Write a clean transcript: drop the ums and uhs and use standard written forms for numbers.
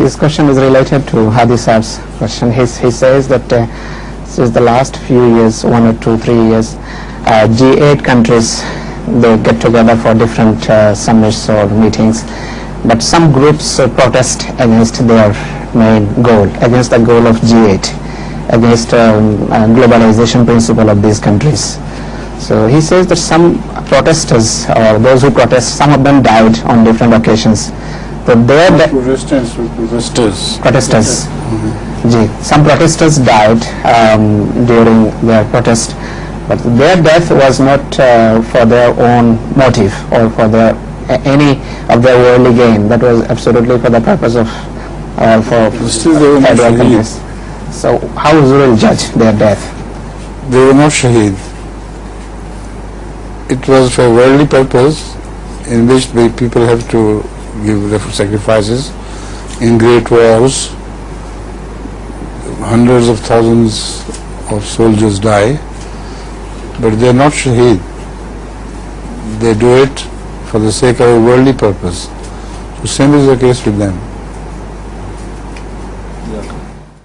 His question is related to Hadith's question. He says that since the last few years, 1 or 2, 3 years, G8 countries, they get together for different summits or meetings, but some groups protest against their main goal, against the goal of G8, against globalization principle of these countries. So he says that some protesters, or those who protest, some of them died on different occasions. So protesters. Some protesters died during their protest, but their death was not for their own motive or for any of their worldly gain. That was absolutely for the purpose of for federal countries. So how will you judge their death? They were not shaheed. It was for worldly purpose, in which people have to give their sacrifices in great wars. Hundreds of thousands of soldiers die, but they are not shaheed. They do it for the sake of a worldly purpose. So same is the case with them.